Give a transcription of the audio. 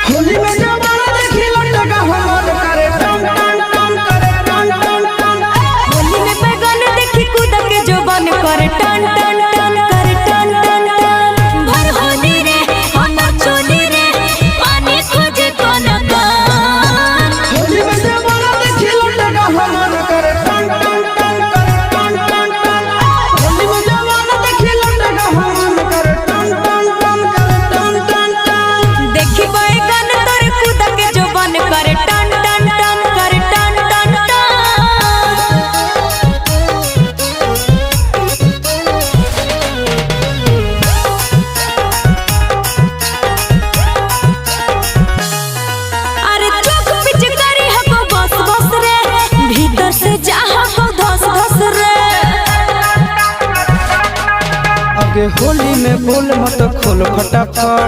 होली में जवाना देखी लटका हमर करे टन टन टन करे टन टन टन। होली में बैगन देखी कूद के जोबन करे टन टन टन करे टन टन टन। भर होली रे हमर चोली रे पानी खोजे कोन कान। होली में जवाना देखी लटका हमर करे टन टन टन करे टन टन टन। होली में जवाना देखी लटका हमर करे टन टन टन करे टन टन टन। देखी बैगन तोर कूद के जोबन करे टन टन टन करे टन टन टन। अरे चुप पिचकारी हको बस बस रे भीतर से चाह को धस धस रे। आगे होली में बोल मत खोल फटाफट।